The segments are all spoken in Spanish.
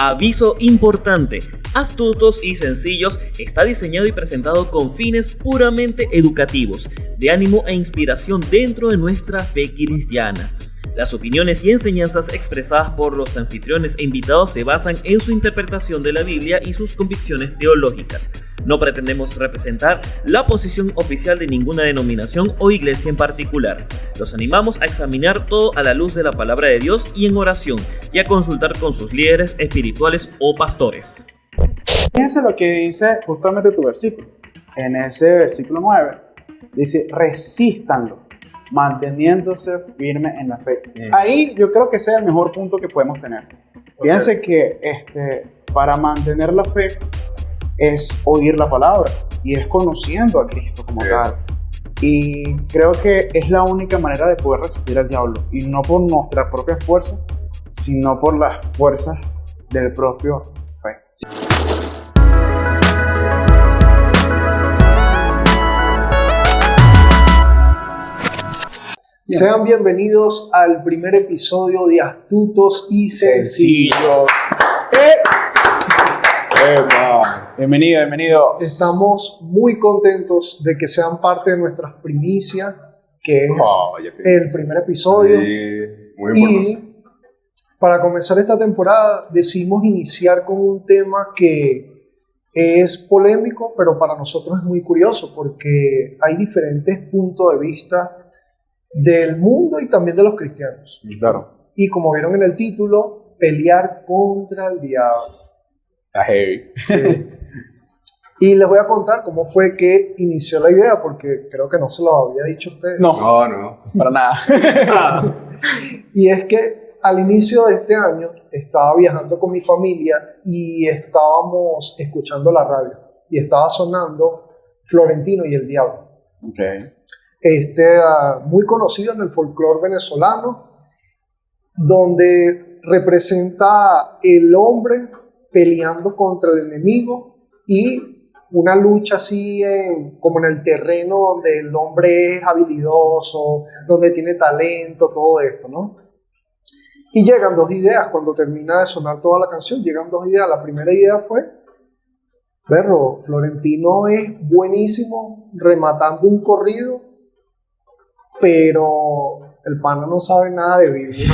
Aviso importante: Astutos y Sencillos está diseñado y presentado con fines puramente educativos, de ánimo e inspiración dentro de nuestra fe cristiana. Las opiniones y enseñanzas expresadas por los anfitriones e invitados se basan en su interpretación de la Biblia y sus convicciones teológicas. No pretendemos representar la posición oficial de ninguna denominación o iglesia en particular. Los animamos a examinar todo a la luz de la palabra de Dios y en oración, y a consultar con sus líderes espirituales o pastores. Fíjense lo que dice justamente tu versículo. En ese versículo 9 dice: resístanlo, manteniéndose firme en la fe. Ahí yo creo que ese es el mejor punto que podemos tener. Fíjense que para mantener la fe es oír la palabra y es conociendo a Cristo como tal. Y creo que es la única manera de poder resistir al diablo, y no por nuestra propia fuerza, sino por las fuerzas del propio fe. Bien. Sean bienvenidos al primer episodio de Astutos y Sencillos. Bienvenido. Estamos muy contentos de que sean parte de nuestras primicias, que es el primer episodio. Sí, muy importante. Y para comenzar esta temporada decidimos iniciar con un tema que es polémico, pero para nosotros es muy curioso porque hay diferentes puntos de vista del mundo y también de los cristianos. Claro. Y como vieron en el título, pelear contra el diablo. Está heavy. Sí. Y les voy a contar cómo fue que inició la idea, porque creo que no se lo había dicho a ustedes. No, para nada. Y es que al inicio de este año estaba viajando con mi familia y estábamos escuchando la radio y estaba sonando Florentino y el Diablo. Okay. Muy conocido en el folclore venezolano, donde representa el hombre peleando contra el enemigo y una lucha así como en el terreno donde el hombre es habilidoso, donde tiene talento, todo esto, ¿no? Y llegan dos ideas, cuando termina de sonar toda la canción, llegan dos ideas. La primera idea fue: Berro, Florentino es buenísimo rematando un corrido, pero el pana no sabe nada de Biblia.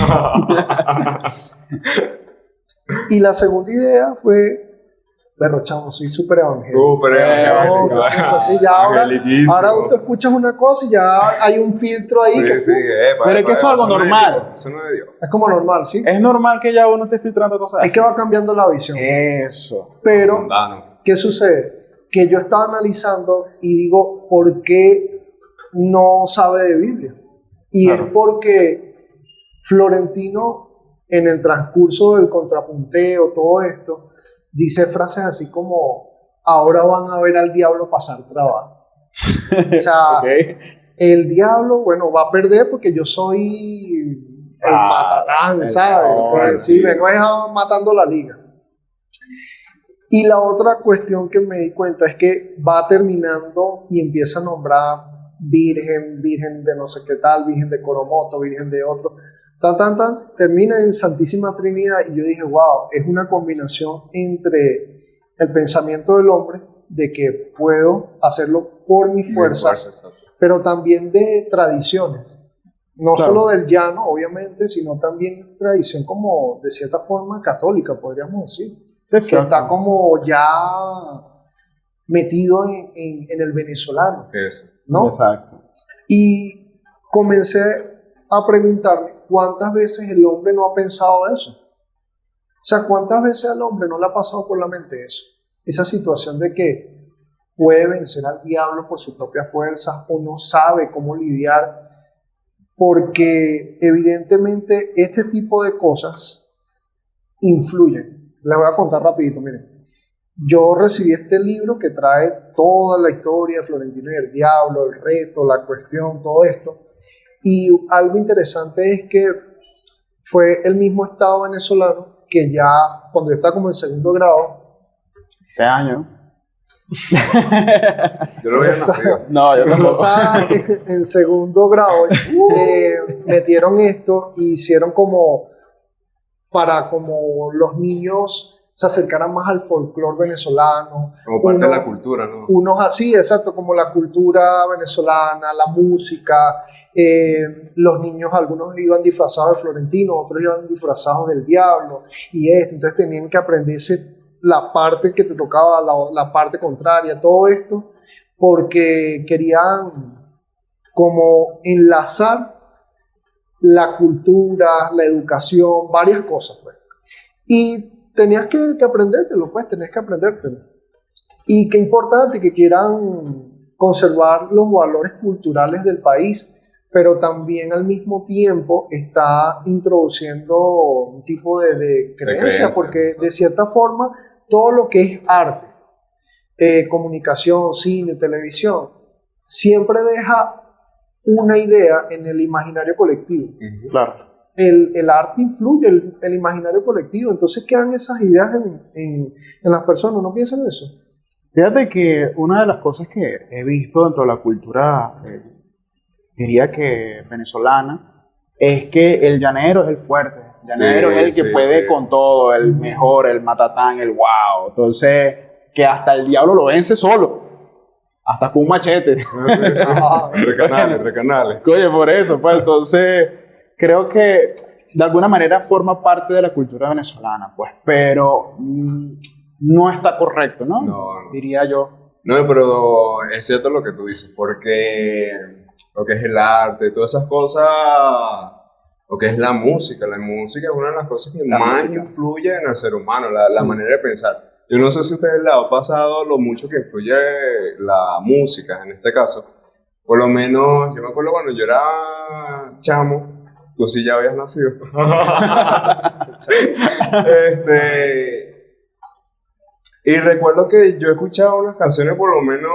Y la segunda idea fue: Berro, chamo, soy súper evangélico. Sí, ya ahora tú escuchas una cosa y ya hay un filtro ahí. Pero es que eso es algo normal. Eso no es de Dios. Es como normal, ¿sí? Es normal que ya uno esté filtrando cosas. Es que va cambiando la visión. Eso. Pero, Mundano. ¿qué sucede? Que yo estaba analizando y digo, ¿por qué no sabe de Biblia? Y claro, es porque Florentino, en el transcurso del contrapunteo, todo esto, dice frases así como: ahora van a ver al diablo pasar trabajo. O sea, okay, el diablo, bueno, va a perder porque yo soy el matatán, ¿sabes? Sí, vengo matando la liga. Y la otra cuestión que me di cuenta es que va terminando y empieza a nombrar virgen de no sé qué tal, virgen de Coromoto, virgen de otro, termina en Santísima Trinidad. Y yo dije, wow, es una combinación entre el pensamiento del hombre, de que puedo hacerlo por mi fuerza, pero también de tradiciones, no claro, solo del llano, obviamente, sino también tradición como de cierta forma católica, podríamos decir, sí, que está como ya metido en el venezolano, ¿no? Exacto. Y comencé a preguntarme cuántas veces el hombre no ha pensado eso. O sea, cuántas veces al hombre no le ha pasado por la mente eso, esa situación de que puede vencer al diablo por su propia fuerza o no sabe cómo lidiar, porque evidentemente este tipo de cosas influyen. Les voy a contar rapidito, miren. Yo recibí este libro que trae toda la historia de Florentino y el Diablo, el reto, la cuestión, todo esto. Y algo interesante es que fue el mismo Estado venezolano que ya, cuando yo estaba como en segundo grado, ese año, yo no había nacido. No, yo no estaba en segundo grado, metieron esto y hicieron como para como los niños se acercaran más al folclore venezolano. Como parte de la cultura, ¿no? Sí, exacto, como la cultura venezolana, la música. Los niños, algunos iban disfrazados de Florentino, otros iban disfrazados del diablo y entonces tenían que aprenderse la parte que te tocaba, la parte contraria, todo esto, porque querían como enlazar la cultura, la educación, varias cosas, pues. Y tenías que aprendértelo, pues, tenías que aprendértelo. Y qué importante que quieran conservar los valores culturales del país, pero también al mismo tiempo está introduciendo un tipo de creencia, porque de cierta forma todo lo que es arte, comunicación, cine, televisión, siempre deja una idea en el imaginario colectivo. Claro. El arte influye el imaginario colectivo, entonces quedan esas ideas en las personas. ¿No piensan eso? Fíjate que una de las cosas que he visto dentro de la cultura, diría que venezolana, es que el llanero es el fuerte. El llanero es el que puede con todo, el mejor, el matatán, el wow. Entonces, que hasta el diablo lo vence solo. Hasta con un machete. Entre canales. Oye, por eso, pues entonces creo que de alguna manera forma parte de la cultura venezolana, pues, pero no está correcto, ¿no? No. Diría yo. No, pero es cierto lo que tú dices, porque lo que es el arte, todas esas cosas, lo que es la música es una de las cosas que más influye en el ser humano, la manera de pensar. Yo no sé si a ustedes les ha pasado lo mucho que influye la música, en este caso. Por lo menos, yo me acuerdo cuando yo era chamo, tú sí ya habías nacido. Y recuerdo que yo escuchaba unas canciones por lo menos,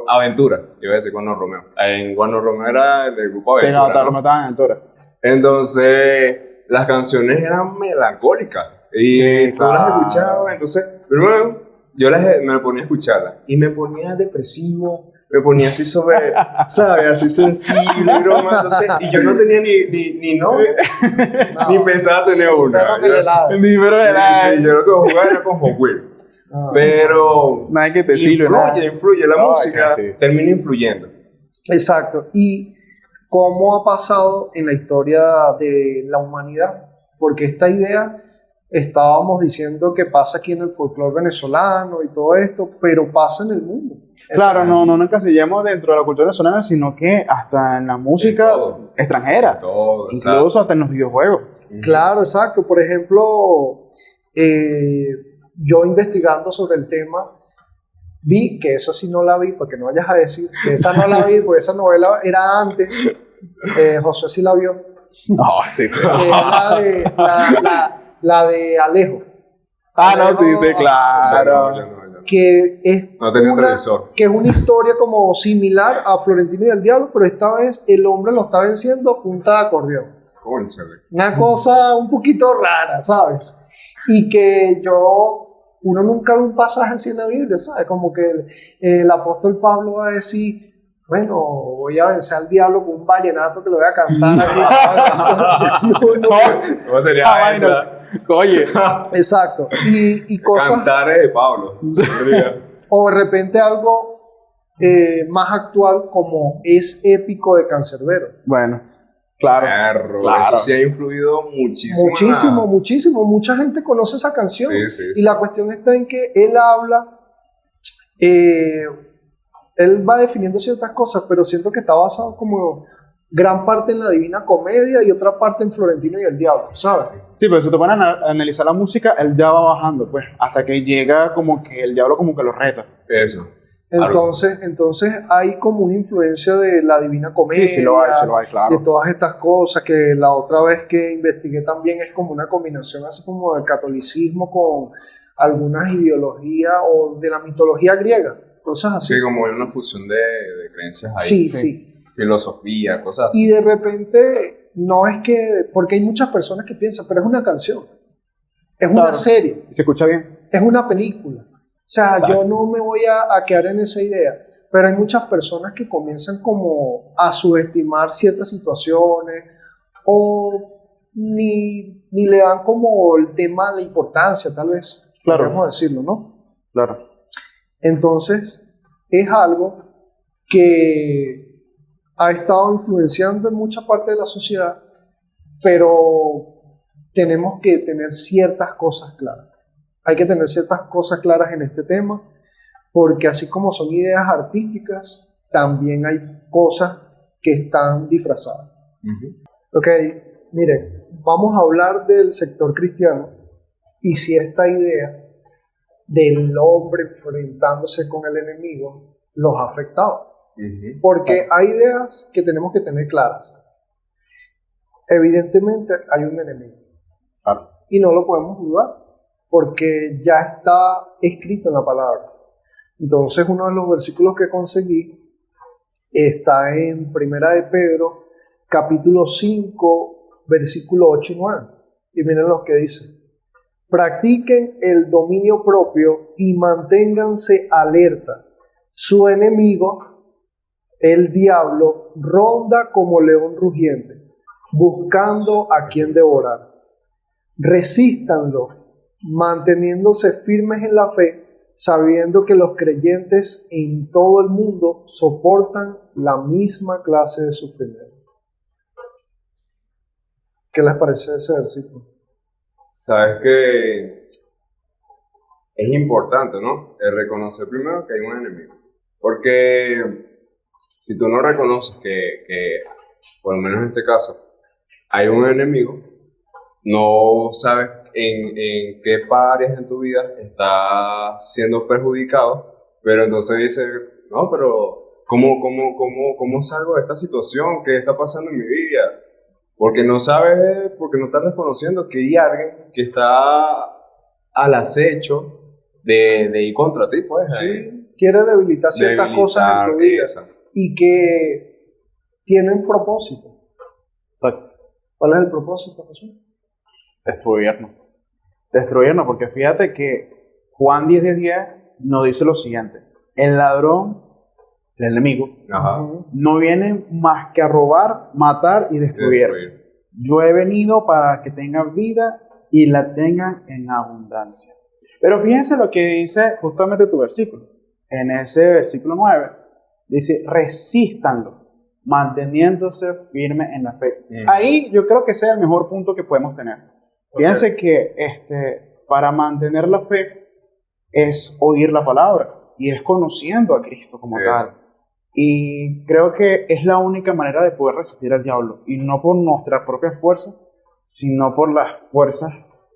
Aventura, iba a decir Guano Romeo. En Guano Romeo era del grupo Aventura. Sí, no, Romeo estaba en Aventura. Entonces, las canciones eran melancólicas. Y tú las escuchabas, entonces, primero yo me ponía a escucharlas y me ponía depresivo, me ponía así sobre, ¿sabes? Así sensible y broma, entonces, y yo no tenía ni novia, ni pensaba tener una. Ni pero de la. Sí, yo lo que jugaba era con Hot Wheels. Pero nada que te sirve, influye la música, termina influyendo. Exacto. ¿Y cómo ha pasado en la historia de la humanidad? Porque esta idea, estábamos diciendo que pasa aquí en el folclore venezolano y todo esto, pero pasa en el mundo. Claro, no encasillemos dentro de la cultura venezolana, sino que hasta en la música extranjera, incluso hasta en los videojuegos. Claro, exacto. Por ejemplo, yo investigando sobre el tema, vi que esa sí no la vi, porque no vayas a decir que esa no la vi, porque esa novela era antes. José sí la vio. No, sí. La de Alejo. Alejo, no, sí, claro. Que es, que es una historia como similar a Florentino y el Diablo, pero esta vez el hombre lo está venciendo a punta de acordeón. Una cosa un poquito rara, ¿sabes? Y que uno nunca ve un pasaje así en la Biblia, ¿sabes? Como que el apóstol Pablo va a decir, bueno, voy a vencer al diablo con un vallenato que lo voy a cantar aquí. ¿Cómo sería esa? Oye. Exacto. Y cosas... Cantares de Pablo. O de repente algo más actual como es épico de Cancerbero. Bueno, claro. Eso sí ha influido muchísimo. Muchísimo. Mucha gente conoce esa canción. Sí. Y la cuestión está en que él habla... él va definiendo ciertas cosas, pero siento que está basado como gran parte en la Divina Comedia y otra parte en Florentino y el Diablo, ¿sabes? Sí, pero si te ponen a analizar la música, él ya va bajando, pues, hasta que llega como que el diablo como que lo reta. Eso. Entonces hay como una influencia de la Divina Comedia. Sí, lo hay, claro. De todas estas cosas que la otra vez que investigué también es como una combinación así como del catolicismo con algunas ideologías o de la mitología griega. Cosas así. Sí, como una fusión de creencias ahí. Sí. Filosofía, cosas así. Y de repente, no es que... Porque hay muchas personas que piensan, pero es una canción. Es una serie. ¿Y se escucha bien? Es una película. O sea, exacto. Yo no me voy a quedar en esa idea. Pero hay muchas personas que comienzan como a subestimar ciertas situaciones o ni le dan como el tema la importancia, tal vez, Claro. podríamos decirlo, ¿no? Claro. Entonces, es algo que ha estado influenciando en mucha parte de la sociedad, pero tenemos que tener ciertas cosas claras. Hay que tener ciertas cosas claras en este tema, porque así como son ideas artísticas, también hay cosas que están disfrazadas. Ok, mire, vamos a hablar del sector cristiano y si esta idea del hombre enfrentándose con el enemigo los ha afectado. Porque hay ideas que tenemos que tener claras. Evidentemente hay un enemigo. Claro. Y no lo podemos dudar, porque ya está escrito en la palabra. Entonces, uno de los versículos que conseguí está en Primera de Pedro, capítulo 5, versículo 8 y 9. Y miren lo que dice. Practiquen el dominio propio y manténganse alerta. Su enemigo, el diablo, ronda como león rugiente, buscando a quien devorar. Resístanlo, manteniéndose firmes en la fe, sabiendo que los creyentes en todo el mundo soportan la misma clase de sufrimiento. ¿Qué les parece ese versículo? Sabes que es importante, ¿no? El reconocer primero que hay un enemigo. Porque si tú no reconoces que por lo menos en este caso, hay un enemigo, no sabes en qué áreas en tu vida estás siendo perjudicado, pero entonces dices, no, pero ¿cómo salgo de esta situación? ¿Qué está pasando en mi vida? Porque no sabes, porque no estás reconociendo que hay alguien que está al acecho de ir contra ti, pues. Sí, quiere debilitar ciertas cosas en tu vida y que tiene un propósito. Exacto. ¿Cuál es el propósito, Jesús? Destruirnos, porque fíjate que Juan 10:10 nos dice lo siguiente: el ladrón, el enemigo, no viene más que a robar, matar y destruir. Yo he venido para que tengan vida y la tengan en abundancia. Pero fíjense lo que dice justamente tu versículo. En ese versículo 9 dice, resístanlo, manteniéndose firme en la fe. Ahí yo creo que ese es el mejor punto que podemos tener. Fíjense que para mantener la fe es oír la palabra y es conociendo a Cristo como tal. Y creo que es la única manera de poder resistir al diablo. Y no por nuestra propia fuerza, sino por las fuerzas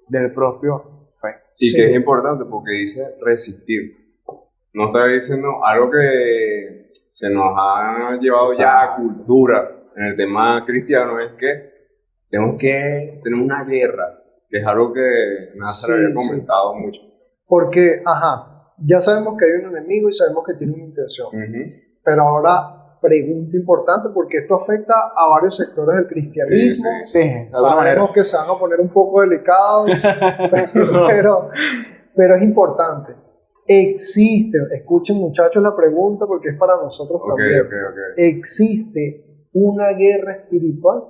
del propio fe. Y que es importante porque dice resistir. No está diciendo algo que se nos ha llevado ya a cultura en el tema cristiano, es que tenemos que tener una guerra, que es algo que Názar había comentado mucho. Porque, ya sabemos que hay un enemigo y sabemos que tiene una intención. Pero ahora, pregunta importante, porque esto afecta a varios sectores del cristianismo. Sabemos que se van a poner un poco delicados, pero es importante. Existe, escuchen muchachos la pregunta porque es para nosotros también. ¿Existe una guerra espiritual?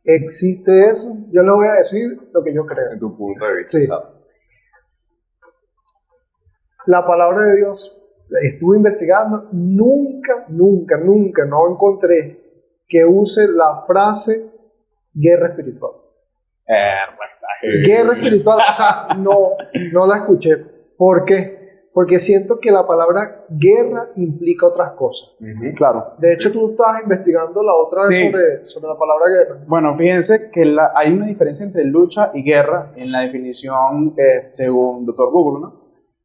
¿Existe eso? Yo les voy a decir lo que yo creo. En tu punto de vista, exacto. La palabra de Dios, estuve investigando, nunca no encontré que use la frase guerra espiritual. Guerra espiritual, o sea, no la escuché. ¿Por qué? Porque siento que la palabra guerra implica otras cosas. Claro. De hecho, tú estabas investigando la otra vez sobre la palabra guerra. Bueno, fíjense que hay una diferencia entre lucha y guerra en la definición según Dr. Google, ¿no?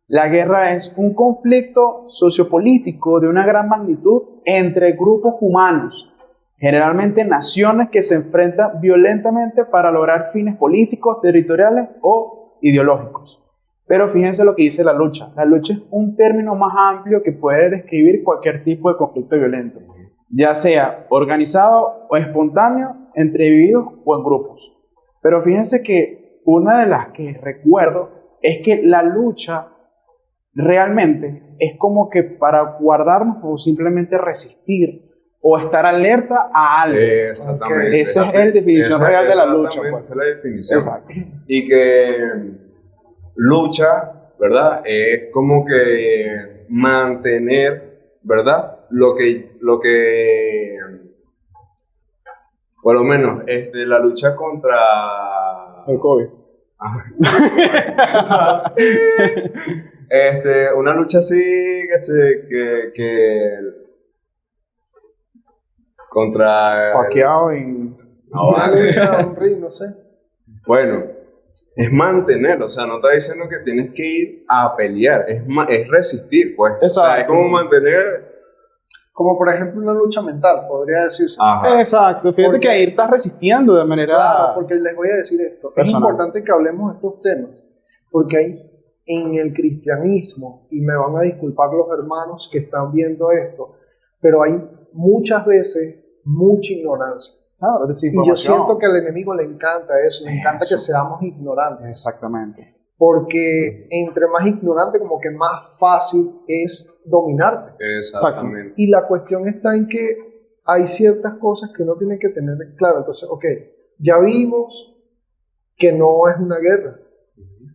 La guerra es un conflicto sociopolítico de una gran magnitud entre grupos humanos, generalmente naciones que se enfrentan violentamente para lograr fines políticos, territoriales o ideológicos. Pero fíjense lo que dice la lucha. La lucha es un término más amplio que puede describir cualquier tipo de conflicto violento, ya sea organizado o espontáneo, entre individuos o en grupos. Pero fíjense que una de las que recuerdo es que la lucha realmente es como que para guardarnos o simplemente resistir o estar alerta a algo. Exactamente. Esa es la definición real de la lucha. Exactamente, Pues. esa es la definición. Exacto. Y que lucha, ¿verdad? Es como que mantener, ¿verdad? Lo que por lo menos, la lucha contra... El COVID. Una lucha así que contra... Pacquiao y... Una lucha, un ring, no sé. Bueno, es mantenerlo, o sea, no está diciendo que tienes que ir a pelear, es resistir, pues. Exacto. O sea, es como mantener... Como por ejemplo una lucha mental, podría decirse. Ajá. Exacto, fíjate Porque- que ahí estás resistiendo de manera... Claro, porque les voy a decir esto. Personal. Es importante que hablemos de estos temas, porque hay en el cristianismo, y me van a disculpar los hermanos que están viendo esto, pero hay muchas veces mucha ignorancia. Claro, Y yo desinformación. siento que al enemigo le encanta eso, le encanta Eso. que seamos ignorantes. Exactamente. Porque entre más ignorante, como que más fácil es dominarte. Exactamente. Y la cuestión está en que hay ciertas cosas que uno tiene que tener claro. Entonces, ok, ya vimos que no es una guerra,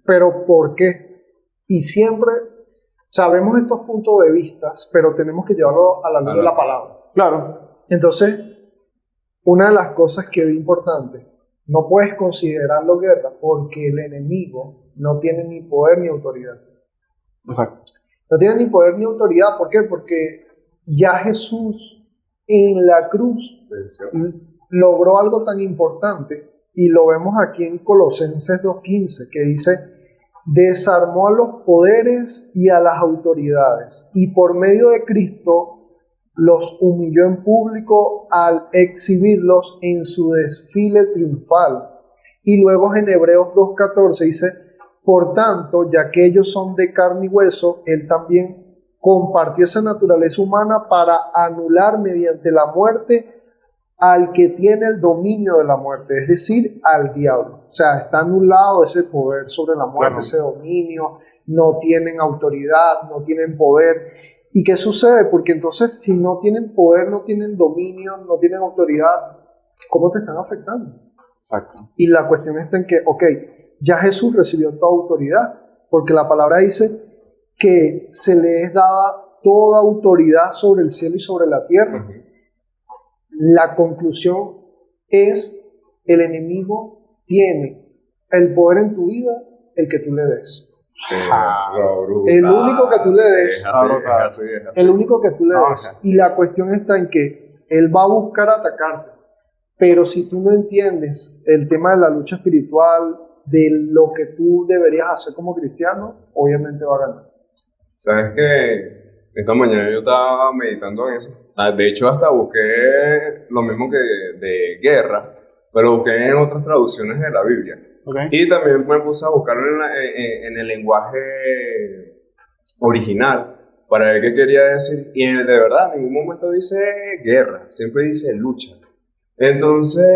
pero ¿por qué? Y siempre sabemos estos puntos de vista, pero tenemos que llevarlo a la luz de la palabra. Claro. Entonces, una de las cosas que es importante, no puedes considerarlo guerra porque el enemigo no tiene ni poder ni autoridad. Exacto. No tiene ni poder ni autoridad. ¿Por qué? Porque ya Jesús en la cruz logró algo tan importante, y lo vemos aquí en Colosenses 2:15, que dice: desarmó a los poderes y a las autoridades, y por medio de Cristo los humilló en público al exhibirlos en su desfile triunfal. Y luego en Hebreos 2:14 dice: por tanto, ya que ellos son de carne y hueso, él también compartió esa naturaleza humana para anular mediante la muerte al que tiene el dominio de la muerte, es decir, al diablo. O sea, está anulado ese poder sobre la muerte, Claro. ese dominio, no tienen autoridad, no tienen poder. ¿Y qué sucede? Porque entonces, si no tienen poder, no tienen dominio, no tienen autoridad, ¿cómo te están afectando? Exacto. Y la cuestión está en que, ok, ya Jesús recibió toda autoridad, porque la palabra dice que se le es dada toda autoridad sobre el cielo y sobre la tierra. La conclusión es: el enemigo tiene el poder en tu vida, el que tú le des. El único que tú le des. Es así. El único que tú le No, des. ok. Y la cuestión está en que él va a buscar atacarte. Pero si tú no entiendes el tema de la lucha espiritual, de lo que tú deberías hacer como cristiano, obviamente va a ganar. ¿Sabes qué? Esta mañana yo estaba meditando en eso. De hecho, hasta busqué lo mismo que de guerra, pero busqué en otras traducciones de la Biblia. Okay. Y también me puse a buscarlo en el lenguaje original para ver qué quería decir. Y de verdad, en ningún momento dice guerra, siempre dice lucha. Entonces,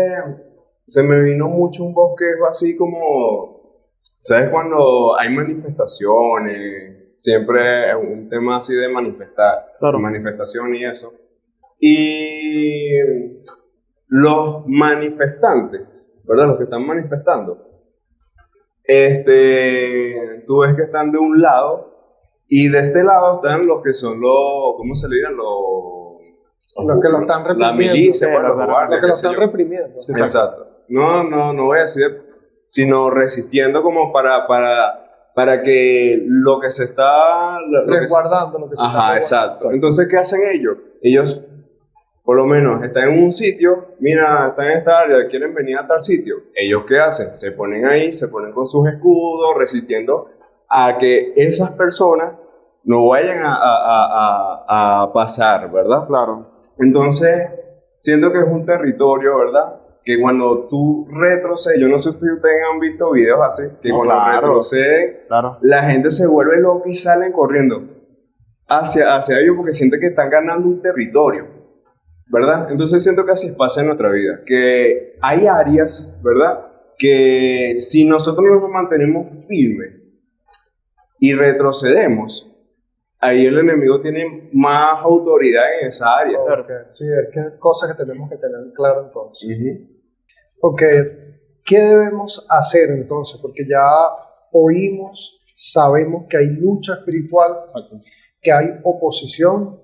se me vino mucho un bosquejo así como, ¿sabes? Cuando hay manifestaciones, siempre es un tema así de manifestar, Claro. manifestación y eso. Y los manifestantes, ¿verdad? Los que están manifestando, tú ves que están de un lado, y de este lado están los que son los, ¿cómo se le dirán? Los que lo están La reprimiendo. milicia, Sí, pues, los los guardias, Los que lo qué sé están yo. reprimiendo. Sí. Exacto. No voy a decir, sino resistiendo como para que lo que se está... lo que se- Resguardando lo que se está Ajá, resguardando. exacto. Entonces, ¿qué hacen ellos? Ellos, por lo menos, están en un sitio, mira, están en esta área, quieren venir a tal sitio. ¿Ellos qué hacen? Se ponen ahí, se ponen con sus escudos, resistiendo a que esas personas no vayan a pasar, ¿verdad? Claro. Entonces, siento que es un territorio, ¿verdad? Que cuando tú retrocedes, yo no sé si ustedes han visto videos así, que No, cuando claro. retroceden, Claro. la gente se vuelve loca y salen corriendo hacia ellos porque sienten que están ganando un territorio, ¿verdad? Entonces siento que así pasa en nuestra vida, que hay áreas, ¿verdad? Que si nosotros nos mantenemos firmes y retrocedemos, ahí el enemigo tiene más autoridad en esa área. Ok, sí, es que cosas que tenemos que tener claro entonces. Ujú. Ok, ¿qué debemos hacer entonces? Porque ya oímos, sabemos que hay lucha espiritual, Exacto. que hay oposición,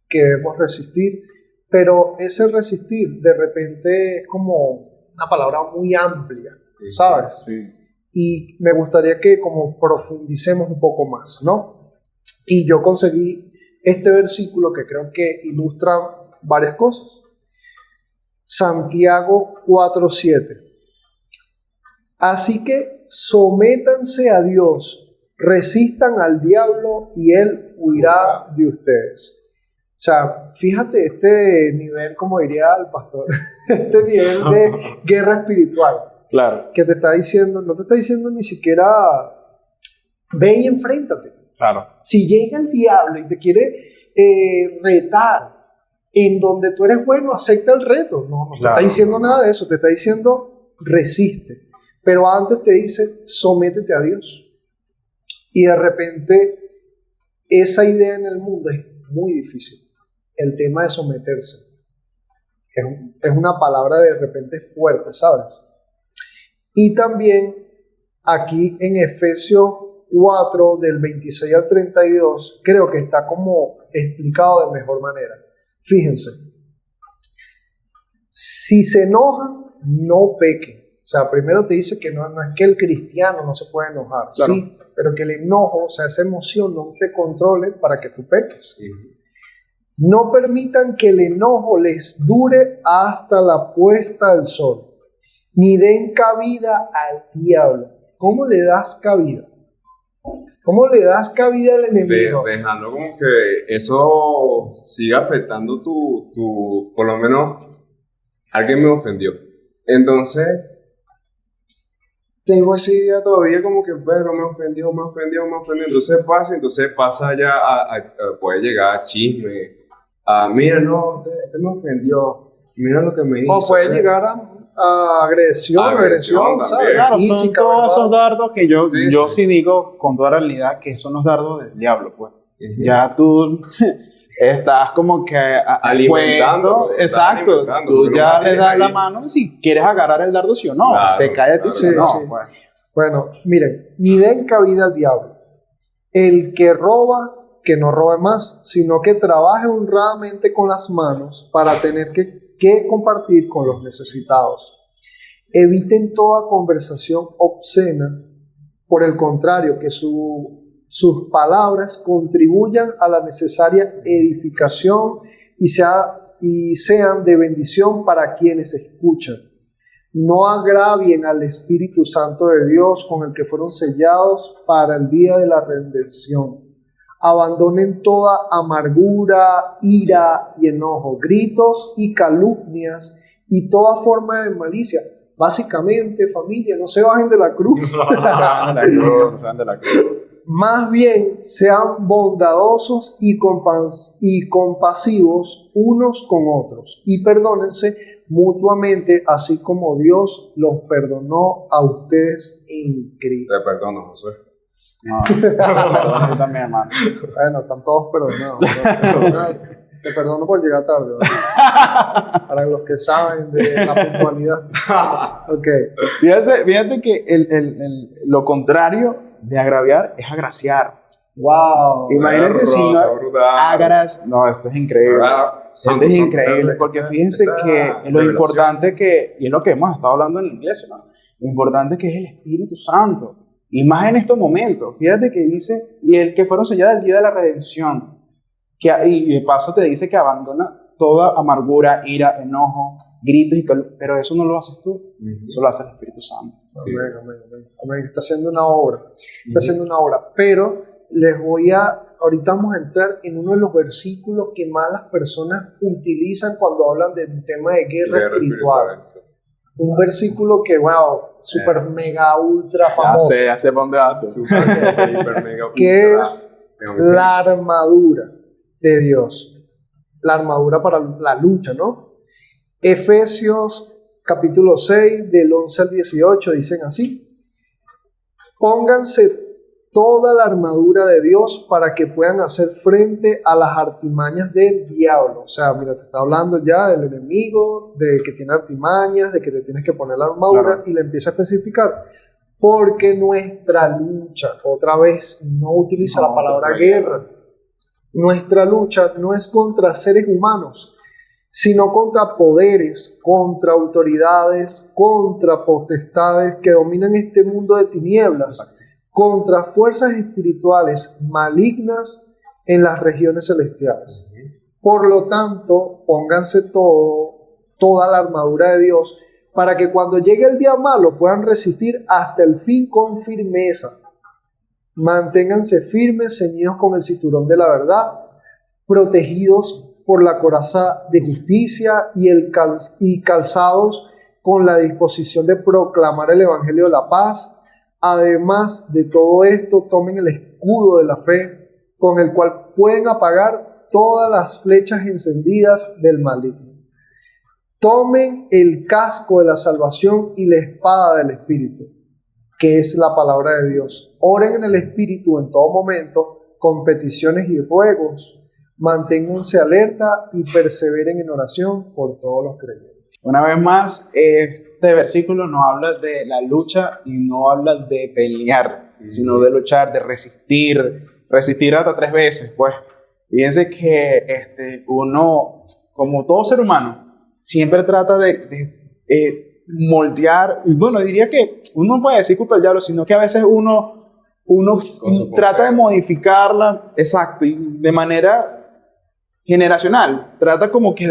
que debemos resistir, pero ese resistir de repente es como una palabra muy amplia, ¿sabes? Sí. Y me gustaría que como profundicemos un poco más, ¿no? Y yo conseguí este versículo que creo que ilustra varias cosas. Santiago 4:7. Así que sométanse a Dios, resistan al diablo y él huirá de ustedes. O sea, fíjate este nivel, como diría el pastor, este nivel de guerra espiritual. Claro, Que te está diciendo, no te está diciendo ni siquiera ve y enfréntate. claro. Si llega el diablo y te quiere retar en donde tú eres bueno, acepta el reto. No te Claro. está diciendo nada de eso, te está diciendo resiste. Pero antes te dice sométete a Dios. Y de repente esa idea en el mundo es muy difícil. El tema de someterse es una palabra de repente fuerte, ¿sabes? Y también aquí en Efesios 4, del 26 al 32, creo que está como explicado de mejor manera. Fíjense, si se enojan, no pequen. O sea, primero te dice que no es que el cristiano no se puede enojar, Claro. sí, pero que el enojo, o sea, esa emoción no te controle para que tú peques. No permitan que el enojo les dure hasta la puesta del sol, ni den cabida al diablo. ¿Cómo le das cabida? ¿Cómo le das cabida al enemigo? Dejando como que eso siga afectando por lo menos, alguien me ofendió. Entonces, tengo ese día todavía como que, pero me ofendió. Entonces pasa ya puede llegar a chisme, mira, no, este me ofendió, mira lo que me hizo. O puede llegar a agresión, Agresión ¿sabes? también. Claro, son Física, todos ¿verdad? esos dardos que yo Sí. sí digo con toda realidad que son los dardos del diablo, pues. Ujú. Ya tú estás como que Alimentándolo, puesto. estás Exacto, alimentándolo, tú pero ya lo le tienes das la ahí. mano si quieres agarrar el dardo sí o no. Claro, te cae a ti claro. sí o Sí, no. sí. Pues. Bueno, miren, ni den cabida al diablo. El que roba, que no robe más, sino que trabaje honradamente con las manos para tener que compartir con los necesitados. Eviten toda conversación obscena. Por el contrario, que sus palabras contribuyan a la necesaria edificación y sean de bendición para quienes escuchan. No agravien al Espíritu Santo de Dios con el que fueron sellados para el día de la redención. Abandonen toda amargura, ira y enojo, gritos y calumnias y toda forma de malicia. Básicamente, familia, no se bajen de la cruz. No sean de la cruz. Más bien, sean bondadosos y compasivos unos con otros y perdónense mutuamente, así como Dios los perdonó a ustedes en Cristo. Te perdono, José. No, yo también, hermano. Bueno, están todos perdonados, ¿verdad? Te perdono por llegar tarde, ¿verdad? Para los que saben de la puntualidad. Ok. Fíjate que lo contrario de agraviar es agraciar. Wow. Imagínate si no no, esto es increíble. Esto es increíble, porque fíjense que lo importante y es lo que hemos estado hablando en la iglesia, ¿no? Lo importante que es el Espíritu Santo. Y más en estos momentos, fíjate que dice, y el que fueron sellados el día de la redención, y de paso te dice que abandona toda amargura, ira, enojo, gritos y pero eso no lo haces tú, eso lo hace el Espíritu Santo. Sí. Amén. Está haciendo una obra. Está haciendo una obra. Pero ahorita vamos a entrar en uno de los versículos que más las personas utilizan cuando hablan del tema de guerra espiritual. Un versículo que, wow, super mega ultra famoso. Ya sé por dónde vas tú. Que es la armadura de Dios. La armadura para la lucha, ¿no? Efesios capítulo 6, del 11 al 18, dicen así: pónganse toda la armadura de Dios para que puedan hacer frente a las artimañas del diablo. O sea, mira, te está hablando ya del enemigo, de que tiene artimañas, de que te tienes que poner la armadura, y le empieza a especificar. Porque nuestra lucha, otra vez, no utiliza la palabra guerra. Nuestra lucha no es contra seres humanos, sino contra poderes, contra autoridades, contra potestades que dominan este mundo de tinieblas, contra fuerzas espirituales malignas en las regiones celestiales. Por lo tanto, pónganse toda la armadura de Dios para que cuando llegue el día malo puedan resistir hasta el fin con firmeza. Manténganse firmes, ceñidos con el cinturón de la verdad, protegidos por la coraza de justicia y calzados con la disposición de proclamar el evangelio de la paz. Además de todo esto, tomen el escudo de la fe, con el cual pueden apagar todas las flechas encendidas del maligno. Tomen el casco de la salvación y la espada del Espíritu, que es la palabra de Dios. Oren en el Espíritu en todo momento, con peticiones y ruegos. Manténganse alerta y perseveren en oración por todos los creyentes. Una vez más, este versículo no habla de la lucha y no habla de pelear, sino de luchar, de resistir hasta 3 veces. Pues fíjense que uno, como todo ser humano, siempre trata de moldear, y bueno, diría que uno no puede decir culpa del diablo, sino que a veces uno trata de modificarla, exacto, y de manera generacional, trata como que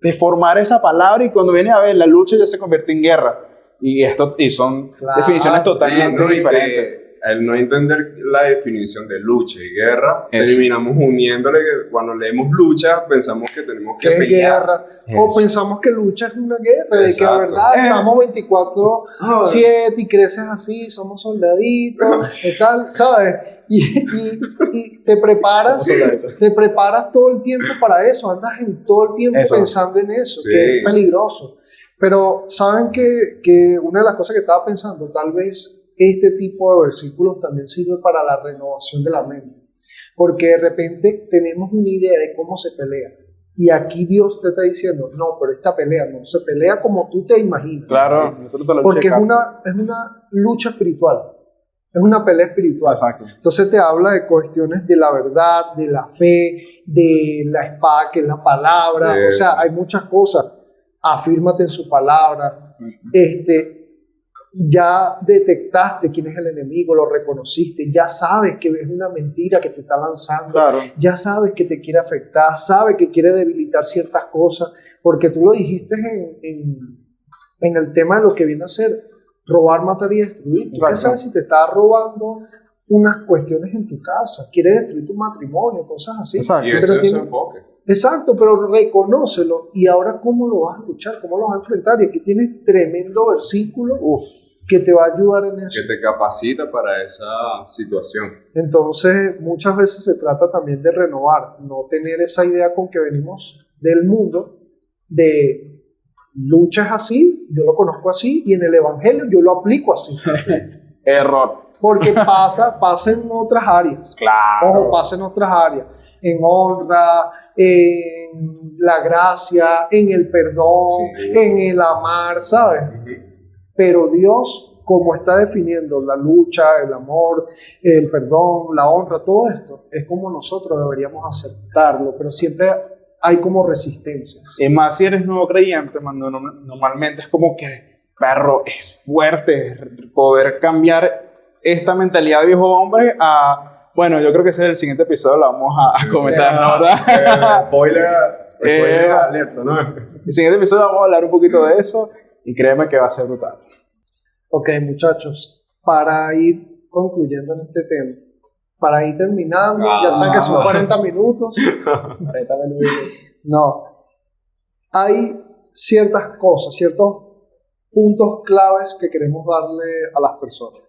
de formar esa palabra, y cuando viene a ver, la lucha ya se convierte en guerra, y son definiciones totalmente diferentes. Al no entender la definición de lucha y guerra, terminamos uniéndole que cuando leemos lucha pensamos que tenemos que pelear. Guerra. O pensamos que lucha es una guerra, de que la verdad estamos 24/7 y creces así, somos soldaditos y tal, ¿sabes? Y te preparas todo el tiempo para eso, andas en todo el tiempo pensando en eso, que es peligroso. Pero saben que una de las cosas que estaba pensando, tal vez este tipo de versículos también sirve para la renovación de la mente, porque de repente tenemos una idea de cómo se pelea, y aquí Dios te está diciendo, no, pero esta pelea no se pelea como tú te imaginas. Claro, porque es una lucha espiritual, es una pelea espiritual. Exacto. Entonces te habla de cuestiones de la verdad, de la fe, de la espada que es la palabra. O sea, hay muchas cosas. Afírmate en su palabra. Ya detectaste quién es el enemigo, lo reconociste, ya sabes que es una mentira que te está lanzando, ya sabes que te quiere afectar, sabes que quiere debilitar ciertas cosas, porque tú lo dijiste en el tema de lo que viene a ser robar, matar y destruir. ¿Tú qué sabes si te está robando unas cuestiones en tu casa? Quiere destruir tu matrimonio, cosas así. Exacto. Y ese es su enfoque. Exacto, pero reconócelo. Y ahora, ¿cómo lo vas a luchar? ¿Cómo lo vas a enfrentar? Y aquí tienes tremendo versículo que te va a ayudar en eso. Que te capacita para esa situación. Entonces, muchas veces se trata también de renovar, no tener esa idea con que venimos del mundo, de luchas así, yo lo conozco así, y en el evangelio yo lo aplico así. Error. Porque pasa en otras áreas. Claro. Ojo, pasa en otras áreas. En honra, en la gracia, en el perdón, en el amar, ¿sabes? Pero Dios, como está definiendo la lucha, el amor, el perdón, la honra, todo esto, es como nosotros deberíamos aceptarlo, pero siempre hay como resistencias. Y más si eres nuevo creyente, normalmente es como que, perro, es fuerte poder cambiar esta mentalidad de viejo hombre a... Bueno, yo creo que ese es el siguiente episodio, lo vamos a comentar, ¿no? ¿Verdad? Spoiler alerta, ¿no? El siguiente episodio vamos a hablar un poquito de eso, y créeme que va a ser brutal. Ok, muchachos, para ir concluyendo en este tema, para ir terminando, ya saben que son 40 minutos. No, hay ciertas cosas, ciertos puntos claves que queremos darle a las personas.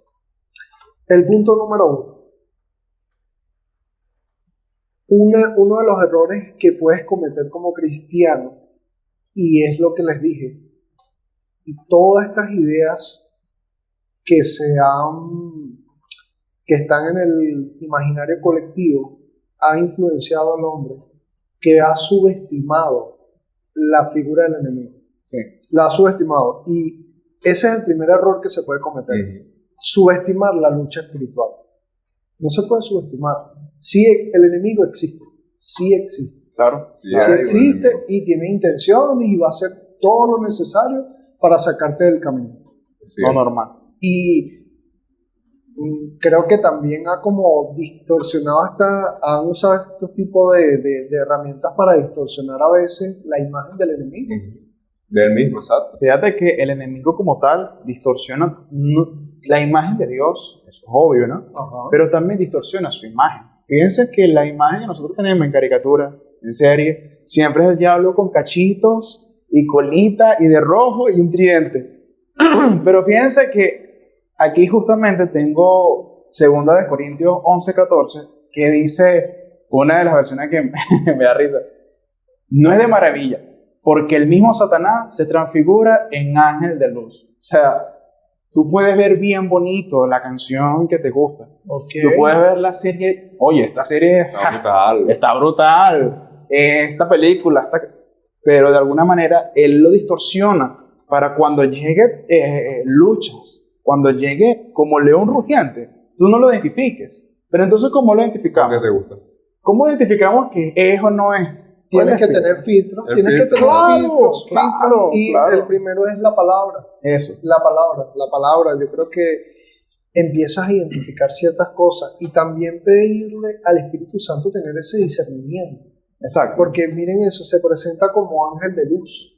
El punto número 1. Uno de los errores que puedes cometer como cristiano, y es lo que les dije, todas estas ideas que se han que están en el imaginario colectivo ha influenciado al hombre, que ha subestimado la figura del enemigo. Sí. La ha subestimado. Y ese es el primer error que se puede cometer. Subestimar la lucha espiritual. No se puede subestimar. Sí, el enemigo existe. Sí existe. Claro. Sí existe y tiene intenciones y va a hacer todo lo necesario para sacarte del camino. Sí. No normal. Y creo que también ha como distorsionado han usado estos tipos de herramientas para distorsionar a veces la imagen del enemigo. Del mismo, exacto. Fíjate que el enemigo como tal distorsiona la imagen de Dios, eso es obvio, ¿no? Ajá. Pero también distorsiona su imagen. Fíjense que la imagen que nosotros tenemos en caricatura, en serie, siempre es el diablo con cachitos y colita y de rojo y un tridente. Pero fíjense que aquí justamente tengo 2 de Corintios 11:14, que dice, una de las versiones que me da risa, no es de maravilla, porque el mismo Satanás se transfigura en ángel de luz. O sea, tú puedes ver bien bonito la canción que te gusta. Okay. Tú puedes ver la serie, oye, esta serie está brutal. Esta película, pero de alguna manera él lo distorsiona para cuando llegue luchas, cuando llegue como león rugiente, tú no lo identifiques. Pero entonces, ¿cómo lo identificamos? ¿Qué te gusta? ¿Cómo identificamos que es o no es? Tienes que tener filtros, Claro, y claro. el primero es la palabra. Eso. La palabra, yo creo que empiezas a identificar ciertas cosas y también pedirle al Espíritu Santo tener ese discernimiento. Exacto. Porque miren eso, se presenta como ángel de luz.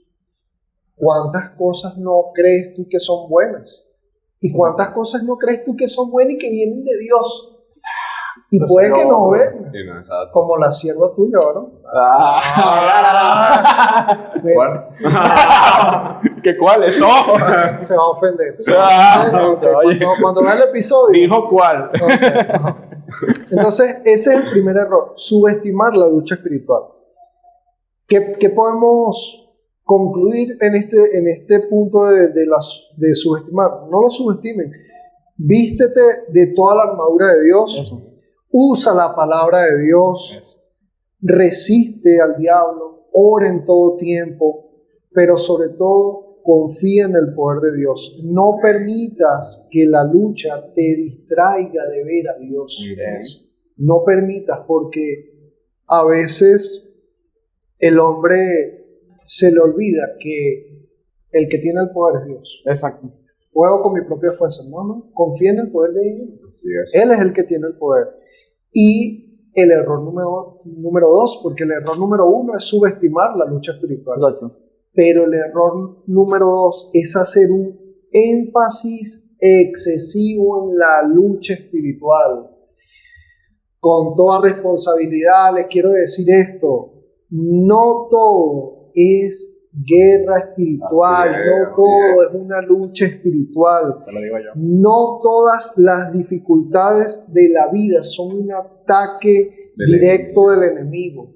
¿Cuántas cosas no crees tú que son buenas? ¿Y cuántas cosas no crees tú que son buenas y que vienen de Dios? Y Entonces, puede que no vengan. Sí, no, exacto. Como la sierva tuya, ¿no? ¿Cuál? ¿Qué cuáles son? Se va a ofender. Oye. Cuando vea el episodio. Dijo cuál. Okay, ajá. Entonces, ese es el primer error, subestimar la lucha espiritual. ¿Qué podemos concluir en este punto de subestimar? No lo subestimen. Vístete de toda la armadura de Dios. Eso. Usa la palabra de Dios. Eso. Resiste al diablo. Ora en todo tiempo. Pero sobre todo, confía en el poder de Dios. No permitas que la lucha te distraiga de ver a Dios. Eso. No permitas, porque a veces el hombre se le olvida que el que tiene el poder es Dios. Exacto. Puedo con mi propia fuerza. No. Confía en el poder de Él. Así es. Él es el que tiene el poder. Y el error número 2, porque el error número 1 es subestimar la lucha espiritual. Exacto. Pero el error número 2 es hacer un énfasis excesivo en la lucha espiritual. Con toda responsabilidad les quiero decir esto: no todo es guerra espiritual, no todo es una lucha espiritual. Te lo digo yo. No todas las dificultades de la vida son un ataque directo del enemigo.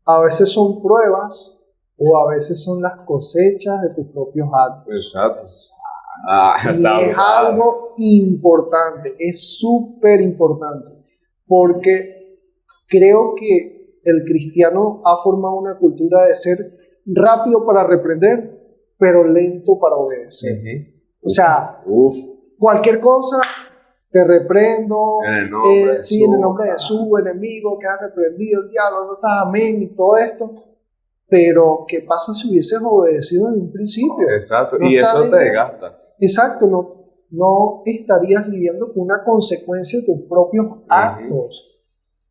A veces son pruebas o a veces son las cosechas de tus propios actos. Exacto. Y Está es brutal. algo importante, es súper importante, porque creo que el cristiano ha formado una cultura de ser rápido para reprender, pero lento para obedecer. O sea, cualquier cosa te reprendo, En el nombre de sí, Jesús. en el nombre de Jesús, enemigo que ha reprendido el diablo, no estás, amén, y todo esto. Pero, ¿qué pasa si hubieses obedecido desde un principio? Exacto. No Y está eso te lidiando- desgasta. Exacto, no estarías lidiando con una consecuencia de tus propios actos.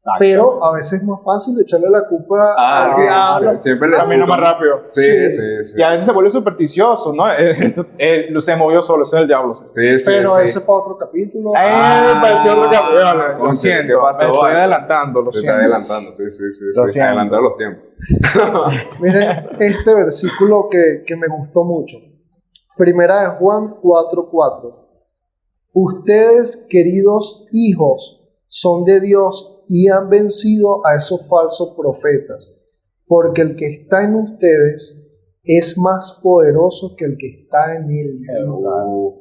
Exacto. Pero a veces es más fácil echarle la culpa al diablo. Siempre le Camina más rápido. Sí. Y a veces se vuelve supersticioso, ¿no? Se movió solo, ese es el diablo. Sí. Pero eso es para otro capítulo. Pareció otro capítulo. Lo Conche, siento, ¿qué pasó? me estoy adelantando, lo Se está siento. adelantando, sí. Lo siento. Adelantando los tiempos. Miren este versículo que me gustó mucho. Primera de Juan 4:4. Ustedes, queridos hijos, son de Dios y han vencido a esos falsos profetas, porque el que está en ustedes es más poderoso que el que está en él. O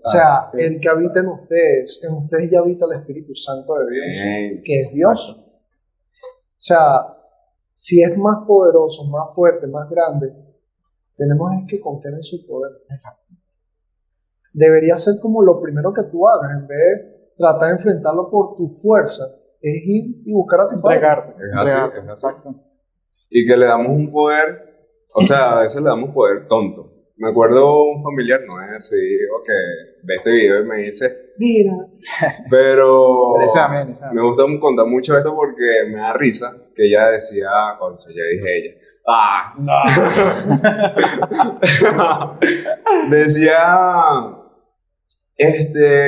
sea, el que habita en ustedes ya habita el Espíritu Santo de Dios, que es Dios. Exacto. O sea, si es más poderoso, más fuerte, más grande, tenemos que confiar en su poder. Exacto. Debería ser como lo primero que tú hagas, en vez de tratar de enfrentarlo por tu fuerza, es ir y buscar a tu padre. Es así. Exacto. Y que le damos un poder, o sea, a veces le damos poder tonto. Me acuerdo un familiar, no es así, digo, que ve este video y me dice, mira, pero me gusta contar mucho esto porque me da risa, que ella decía, concha, ya dije ella, decía,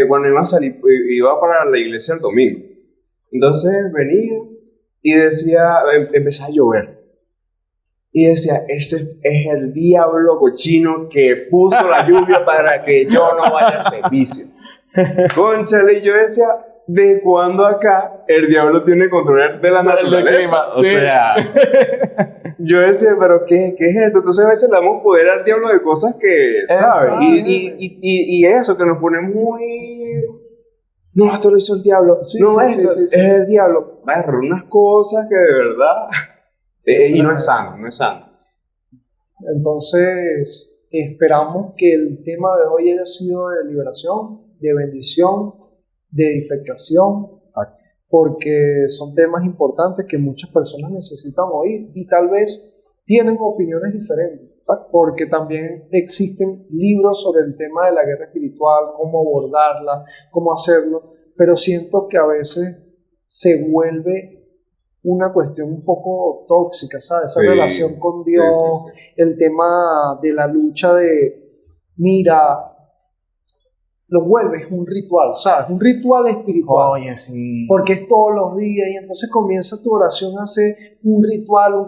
bueno, iba a salir, iba para la iglesia el domingo, entonces venía y decía, empezaba a llover. Y decía, ese es el diablo cochino que puso la lluvia para que yo no vaya al servicio. Cónchale, y yo decía, ¿de cuándo acá el diablo tiene control de la naturaleza? O sea, yo decía, ¿pero qué es esto? Entonces a veces le damos poder al diablo de cosas que, ¿sabes? Y eso, que nos pone muy... No, esto lo hizo el diablo. Es el diablo. Unas cosas que de verdad... y no es sano. Entonces, esperamos que el tema de hoy haya sido de liberación, de bendición, de edificación. Exacto. Porque son temas importantes que muchas personas necesitan oír y tal vez tienen opiniones diferentes. Exacto. Porque también existen libros sobre el tema de la guerra espiritual, cómo abordarla, cómo hacerlo, pero siento que a veces se vuelve una cuestión un poco tóxica, ¿sabes? Esa relación con Dios, el tema de la lucha de, mira, lo vuelves un ritual, ¿sabes? Un ritual espiritual. Oye, sí. Porque es todos los días y entonces comienza tu oración a ser un ritual,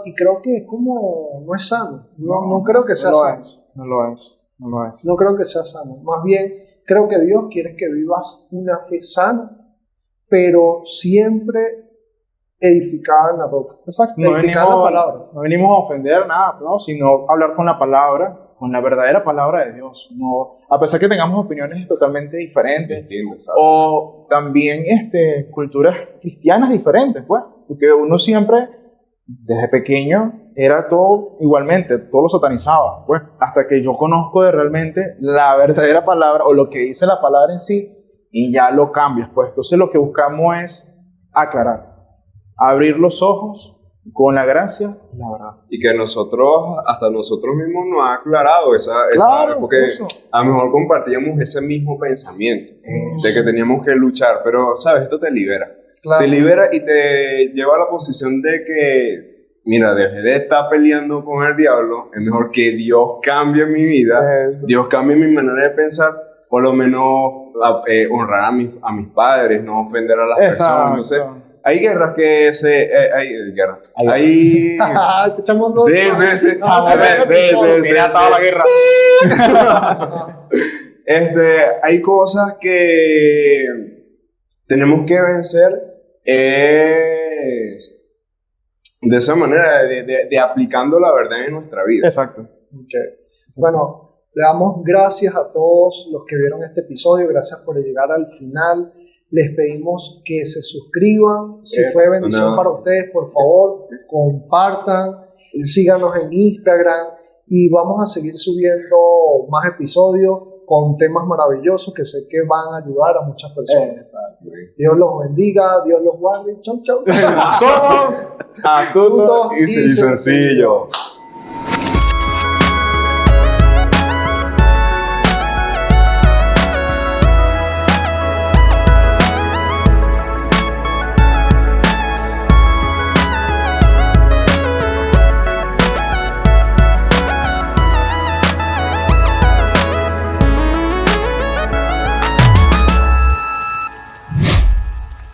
y creo que es como, no es sano. No creo que sea sano. No lo es. No creo que sea sano. Más bien, creo que Dios quiere que vivas una fe sana, pero siempre edificada en la roca. Exacto. Edificada en la palabra. No venimos a ofender nada, ¿no? Sino hablar con la palabra, con la verdadera palabra de Dios. No, a pesar que tengamos opiniones totalmente diferentes. O también culturas cristianas diferentes, pues. Porque uno siempre, desde pequeño, era todo igualmente, todo lo satanizaba, pues. Hasta que yo conozco de realmente la verdadera palabra, o lo que dice la palabra en sí, y ya lo cambias, pues. Entonces lo que buscamos es aclarar. Abrir los ojos con la gracia y la verdad. Y que hasta nosotros mismos nos ha aclarado Claro, porque eso. A lo mejor compartíamos ese mismo pensamiento de que teníamos que luchar, pero sabes, esto te libera. Claro. Te libera y te lleva a la posición de que, mira, dejé de estar peleando con el diablo, es mejor que Dios cambie mi vida, Dios cambie mi manera de pensar, por lo menos honrar a mis padres, no ofender a las personas, no sé. Hay guerras que se... hay guerras. Hay... Te echamos dos. Sí. Mira toda la guerra. Hay cosas que tenemos que vencer de esa manera, de aplicando la verdad en nuestra vida. Exacto. Okay. Bueno, le damos gracias a todos los que vieron este episodio. Gracias por llegar al final. Les pedimos que se suscriban. Si fue bendición para ustedes, por favor, compartan, síganos en Instagram y vamos a seguir subiendo más episodios con temas maravillosos que sé que van a ayudar a muchas personas. Dios los bendiga, Dios los guarde. Chau. Somos astutos y sencillos.